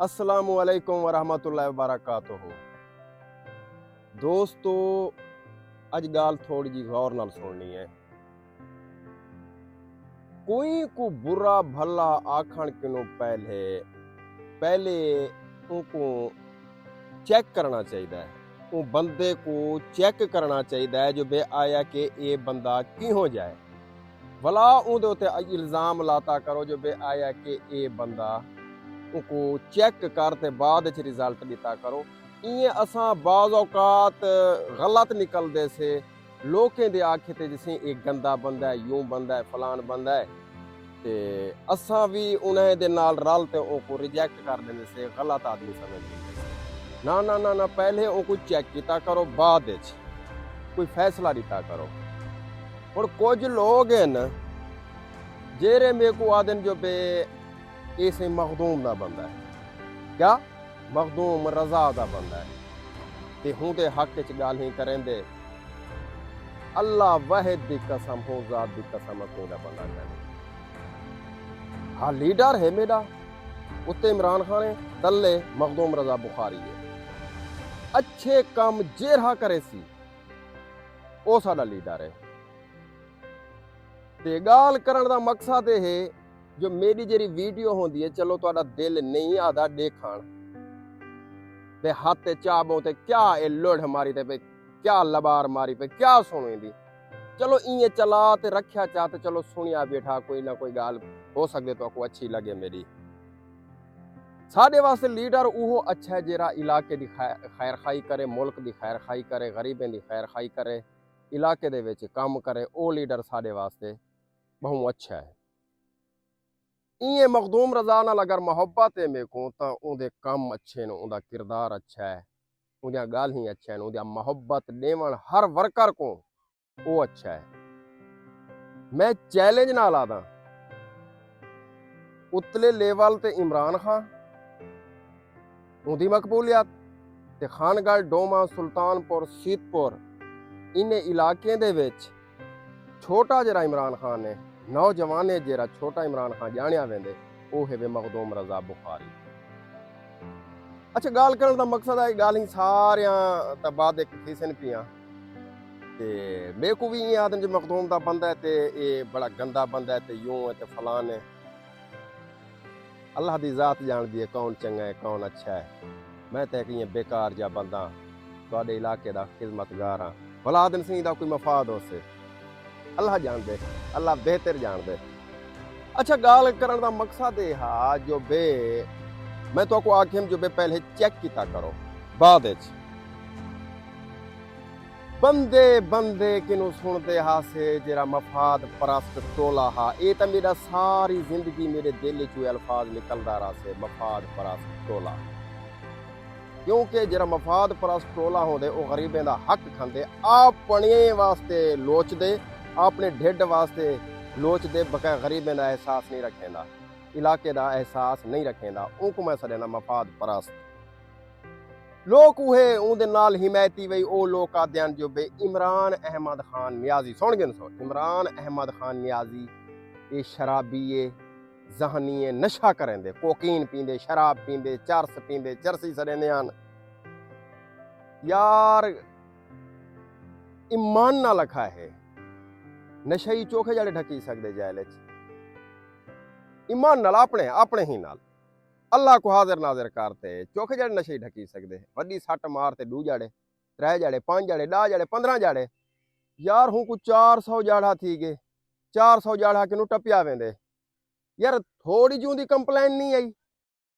अस्सलामु अलैकुम वरहमतुल्लाहि वबरकातुहू। दोस्तों, अज गाल थोड़ी जी गौर नाल सुननी है। कोई को बुरा भला आखण किनों पहले पहले उनको चेक करना चाहिए। वो बंदे को चेक करना चाहिए जो बे आया कि ये बंदा की हो जाए। भला उनके उत्ते इल्जाम लाता करो जो बे आया कि ये बंदा उनको चेक करते बाद रिजल्ट दिता करो। इं असां बाज़ औकात गलत निकलते से लोकें दे आखे ते जिसे एक गंदा बंदा है, यूं बंदा है, फलान बंदा है, ते असां भी उन्हें दे नाल रल ते उनको रिजेक्ट कर देने से गलत आदमी समझ लेंदे से। ना ना ना ना, पहले उनको चेक किया करो, बाद कोई फैसला दिता करो। और कुछ लोग हैं जेरे मेरे को आदन जो बे ऐसे मखदूम ना बंदा है, क्या मखदूम रजा दा बंदा है, ते हूं दे हक च गाल ही करेंदे। अल्लाह वाहिद दी कसम हो, जात दी कसम कोई ना बंदा करे। हाँ, लीडर है मेरा उत्ते इमरान खान है, तल्ले मखदूम रजा बुखारी है। अच्छे काम जेरहा करे सी ओ साडा लीडर है। ते गाल करन दा मकसद है जो मेरी जेरी वीडियो होंदी है, चलो तुहाडा दिल नहीं आदा देखण ते हाथ चाबो ते क्या ए लोड़ मारी ते पे क्या लबार मारी पे क्या सुनेंदी। चलो इं चला ते रखा चाह ते चलो सुनिया बैठा, कोई ना कोई गाल हो सकते तो आपको अच्छी लगे मेरी। साडे वास्ते लीडर उहो अच्छा है जेरा इलाके दी खैर खाई करे, मुल्क दी खैर खाई करे, गरीबें दी खैर खाई करे, इलाके दे विच काम करे। ओ लीडर साडे वास्ते बहुत अच्छा है। इं मखदूम रजा नाल अगर मोहब्बत है मेरे को तो उनके काम अच्छे ने, उनका किरदार अच्छा है, उनका गाल ही अच्छा है, उनका मोहब्बत देवण हर वर्कर को वो अच्छा है। मैं चैलेंज ना ला दा उतले लेवल ते इमरान खान उनकी मकबूलियत ते खानगढ़, डोमा, सुल्तानपुर, सीतपुर इन इलाके दे विच छोटा जरा इमरान खान है, नौजवान है जरा छोटा इमरान खान जानिया वेंदे, वो है वे मखदूम रजा बुखारी। अच्छा, गाल करने का मकसद है गाल ही सारे बाद एक फीसन पिया ते मेरे को भी ये आदम जो मखदूम दा बंदा है ते ये बड़ा गंदा बंदा है ते यूं है ते फलान है। अल्लाह दी जात जान दी है कौन चंगा है कौन अच्छा है। मैं तो एक बेकार जा बंदा तुहाडे इलाके दा खिदमतगार हाँ। भला आदम सिंह दा कोई मफाद हो से अल्लाह जान दे, अल्लाह बेहतर जान दे। अच्छा, गाल करने का मकसद ये हा जो बे मैं तो आपको आखिम जो बे पहले चेक किया करो, बाद बंदे बंदे किनू सुनते हा से जरा मफाद परस्त टोला हा। ये तो मेरा सारी जिंदगी मेरे दिल चो अल्फाज निकलता रहा से, मफाद परस्त टोला। क्योंकि जरा मफाद परस्त टोला होंदे वो गरीबें दा हक खांदे, अपने वास्ते लोचदे, अपने ढिड वास्ते लोचदे, बकै गरीबें दा एहसास नहीं रखेंदा, इलाके दा एहसास नहीं रखेंदा। उनको मैं सदेना मफाद परस्त लोग उहे उनदे नाल हिमायती वही ओ लोग आदे जो बे इमरान अहमद खान नियाजी सुन गए सो। इमरान अहमद खान नियाजी ये शराबी है, जहनी है, नशा करेंदे, कोकीन पींदे, शराब पींदे, चरस पींदे, चरसी सड़ेंदे आन। यार ईमान ना लखा है, नशई चोखे जाड़े ढकी सकदे जैल च। ईमान नाल अपने अपने ही नाल अल्लाह को हाजिर नाजिर करते चौखे जाड़े नशे ढकी सकते। वड्डी सट मारते 2 जाड़े 3 जाड़े 5 जाड़े 10 जाड़े 15 जाड़े। यार हूँ को 400 जाड़ा थी गए, 400 जाड़ा कि टपिया वेंदे। यार थोड़ी जूं दी कंप्लेन नहीं आई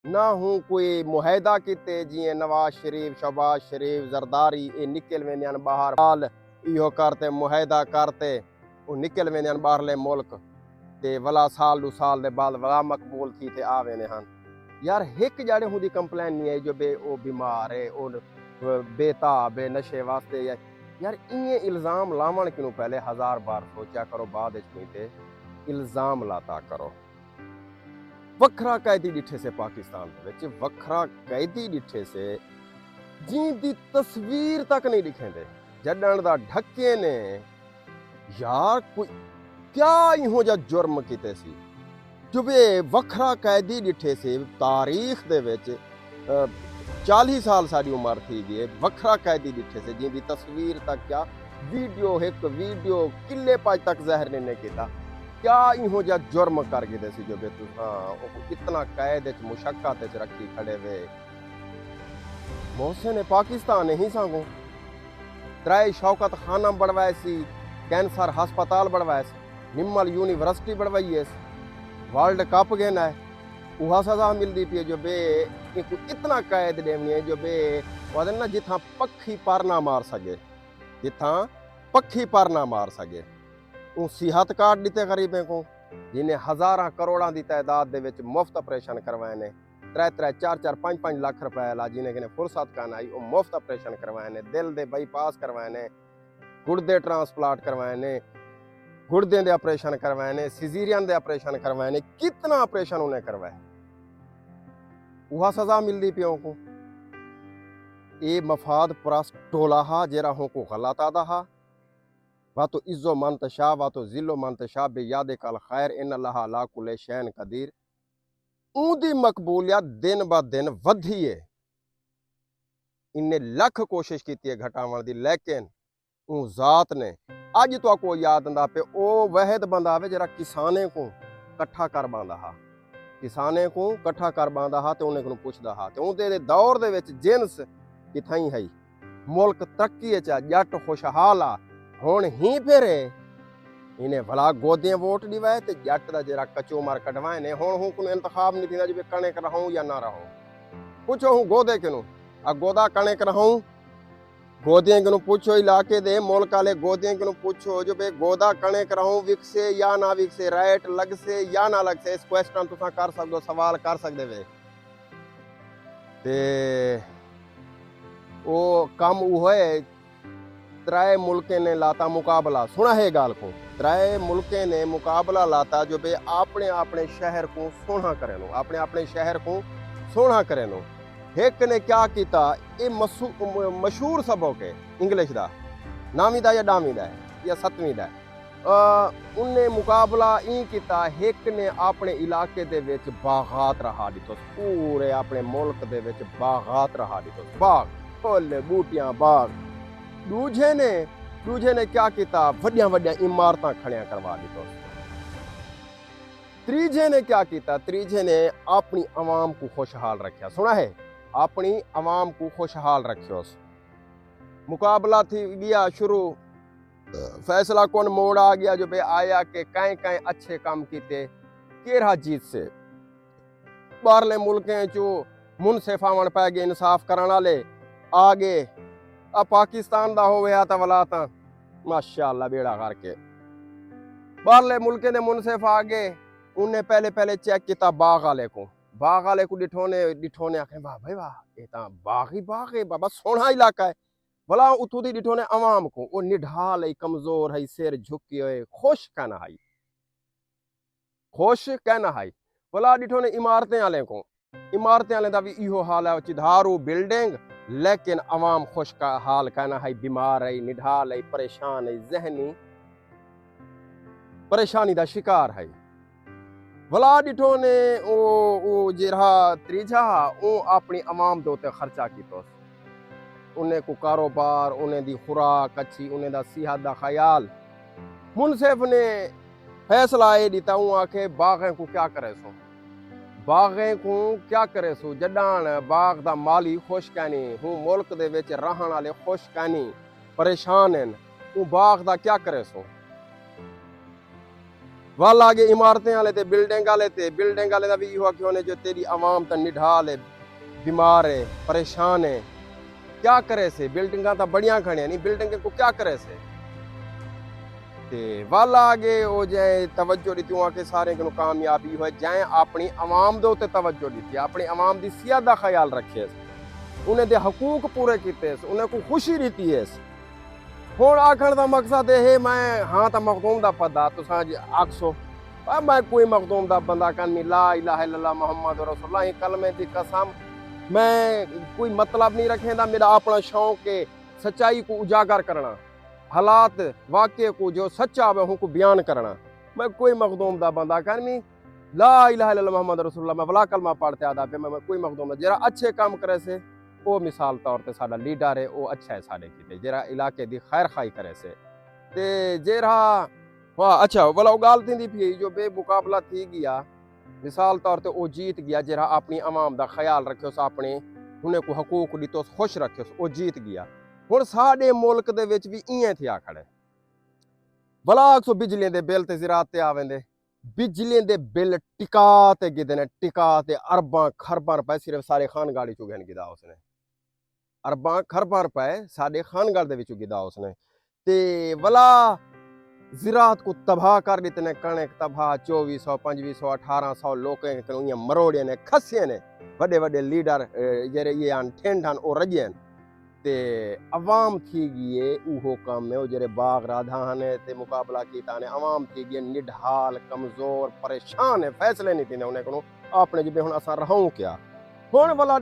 ना। हूँ कोई मुहिदा किते जिए नवाज शरीफ, शहबाज शरीफ, जरदारी ये निकल वेंदे बाहर हाल इहो करते मुहिदा करते वो निकल वेंदे बाहरले मुल्क ते वला साल 2 साल दे बाद वला मकबूल थी ते आ वेंदे हन। यार एक जाड़े हुंदी कंप्लेन नहीं आई जो बे ओ बीमार है ओ बेताब है नशे वास्ते। यार इं इल्जाम लावन किनू पहले 1000 बार सोचा करो, बाद ते इल्जाम लाता करो। वखरा कैदी डिठे से पाकिस्तान दे वखरा कैदी डिठे से जिंदी तस्वीर तक नहीं दिखेंदे, जडन दा ढके ने। यार कोई क्या इहो जा जुर्म किते सी जो बे वखरा कैदी डिठे से तारीख दे विच 40 साल सारी उम्र थी गई वखरा कैदी डिठे से जिंदी तस्वीर तक क्या वीडियो एक वीडियो किले पाज तक जहर ने किया क्या इहो जा जुर्म कर गए सी जो बे तुसां इतना कैद च मुशक्कत च रखी खड़े वे मोहसिन ने पाकिस्तान ही सांगो त्राई शौकत खाना बढ़वाए सी कैंसर हस्पताल बढ़वाए निम्मल यूनिवर्सिटी बढ़वाई वर्ल्ड कप गेना है वहा सजा मिलती पी जो बे इतना कैद देनी है जो बे वदन ना जिथा पक्षी पर ना मार सके जिथा पक्षी पर ना मार सके वो सेहत कार्ड दिते गरीबें को जिन्हें हज़ारा करोड़ा की तादाद दे विच मुफ्त ऑपरेशन करवाए ने 3-3 4-4 5-5 लाख रुपए ला जिन्हें किने फुर्सत कान आई वो मुफ्त ऑपरेशन करवाए ने दिल दे बाईपास करवाए ने गुर्दे ट्रांसप्लांट करवाए ने गुर्दे दे ऑपरेशन करवाए ने सिजेरियन दे ऑपरेशन करवाए ने कितना ऑपरेशन उन्हें करवाए वह सजा मिलती पियों को ये मफाद परस्त टोला हा जेरा हो को गलत आदा हा वा तो इज्जो मंतशा वा तो जिलो मंतशा बे याद कल खैर इन अल्लाह अला कुल शैन कदीर ऊदी मकबूलियत दिन ब दिन वधी है इन्हें लख कोशिश की है घटावन दी लेकिन ऊ जात ने अज तो को याद आंदा पे ओ वहद बंदा वे जरा किसाने को कट्ठा कर बांदा हा किसाने को कट्ठा कर बांदा हा ते उन्हें को पुछदा हा ते उदे दौर दे विच जिन्स किथाई है मुल्क तरक्की च जट खुशहाल आ हुण ही फिरे इन्हें भला गोदियां वोट दिवाए ते जट दा जरा कचो मार कटवाए ने हुण हूं को इंतखाब नहीं थींदा जे कणिक रहूं या ना रहूं पुछो हूं गोदे किनू आ गोदा कणिक रहूं गोदियां किनू पूछो इलाके दे मुल्क वाले गोदियां किनू पूछो जो बे गोदा कणिक रहूं विकसे या ना विकसे राइट लग से या ना लग से इस क्वेश्चन तुसा कर सकदो सवाल कर सकदे वे ते ओ कम वो है त्राए मुल्के ने लाता मुकाबला सुना है गाल को त्राए मुल्के ने मुकाबला लाता जो बे अपने अपने शहर को सोना करे नो अपने अपने शहर को सोना करे नो एक ने क्या किया ये मशहूर सबक है इंग्लिश दा 9वीं दा या 10वीं दा या 7वीं दा उन्हें मुकाबला ई किया एक ने अपने इलाके दे विच बागात रहा दितो पूरे अपने मुल्क दे विच बागात रहा दितो बाग फुल बूटियां बाग दूजे ने क्या किया वड्डियां वड्डियां इमारतां खड़ियां करवा दितो त्रीजे ने क्या किया त्रीजे ने अपनी आवाम को खुशहाल रखा सुना है अपनी आवाम को खुशहाल रखियो मुकाबला थी गया शुरू फैसला कौन मोड़ आ गया जो बे आया के कई कई अच्छे काम किते केरा जीत से बाहरले मुल्कें चो मुनसिफ आवन पै गए इंसाफ करने वाले आगे आ पाकिस्तान दा होया ता वला ता माशाअल्लाह बेड़ा करके बाहरले मुल्के दे मुनसिफ आ गए उन्हें पहले चेक किया बाग वाले को डिठोने आखे वाह भाई वाह ये ता बाग है बाबा सोना इलाका है भला उतू दी डिठोने अवाम को वो निढाल है कमजोर है सिर झुकी है खुश कहना है भला डिठोने इमारतें वाले दा भी इहो हाल है चिधारू बिल्डिंग लेकिन अवाम खुश का हाल कहना है बीमार है निढाल है परेशान है जहनी परेशानी दा शिकार है भला डिठो ने ओ जिहा त्रीजा ओ अपनी अवाम दे उत्ते खर्चा कीतो उन्हें को कारोबार उन्हें दी खुराक अच्छी उन्हें दा सेहत दा ख्याल मुनसिफ ने फैसला ये दिता हूं आखे बागें को क्या करे सो जडान बाग दा माली खुश कहनी हूं मुल्क दे विच रहन वाले खुश कहनी परेशान हैं हूं बाग दा क्या करे सो वाल आगे इमारतें वाले ते बिल्डिंग वाले दा भी इहो कि उन्हें जो तेरी आवाम ता निढाल है बीमार है परेशान है क्या करे से बिल्डिंगा ता बढ़िया खड़िया नहीं बिल्डिंग को क्या करे से ते वाल आगे ओ जाए तवज्जो दी तुआ के सारे को कामयाबी हो जाए अपनी आवाम दे उत्ते तवज्जो दी अपनी आवाम दी सेहत दा ख्याल रखे उन्हें दे हकूक पूरे कीते उन्हें को खुशी रीती है हुण आखण दा मकसद है मैं हाँ तो मखदूम दा पदा तुसां आखसो मैं कोई मखदूम दा बंदा कन ला इलाहा इल्लल्लाह मुहम्मद रसूलुल्लाह कलमे दी कसम मैं कोई मतलब नहीं रखेंदा मेरा अपना शौक है सच्चाई को उजागर करना हालात वाक़े को जो सच्चा वे को बयान करना मैं कोई मखदूम दा बंदा कन ला इलाहा इल्लल्लाह मोहम्मद रसूलुल्लाह मैं वला कलमा पढ़ते आदा पे मैं कोई मखदूम जरा अच्छे काम करे से वो मिसाल तौर ते साडा लीडर है वो अच्छा है साडे किते जरा इलाके दी खैर खाई करे से ते जरा वाह अच्छा भला वो गाल थी पी जो बेमुकाबला थी गया मिसाल तौर ते वो जीत गया जरा अपनी आवाम दा ख्याल रखियोस अपने उन्हें को हकूक दितोस खुश रखियोस वो जीत गया हुण साडे मुल्क दे विच भी इयां थिया खड़े भला सो बिजली दे बिल ते ज़राअत ते आवेंदे बिजली दे बिल टिका ते गिदे ने टिका ते अरबां खरबां रुपए सिर्फ सारे खानगाड़ी चों गहन गिदा उसने अरबां खरबां रुपए साडे खानगाड़ दे विचों गिदा उसने ते भला ज़राअत को तबाह कर दिते ने कणक तबाह 2400 2500 1800 लोकें इयां मरोड़े ने खसे ने वड्डे वड्डे लीडर जेरे ये आन ठेंडन ओ रजन ते अवाम थी गई उहो कम है जेरे बाग राधा ने ते मुकाबला कीता ने अवाम थी गई निढाल कमजोर परेशान है फैसले नहीं थींदे उन्हें को अपने जिबे हुन असां रहूं क्या हुण भला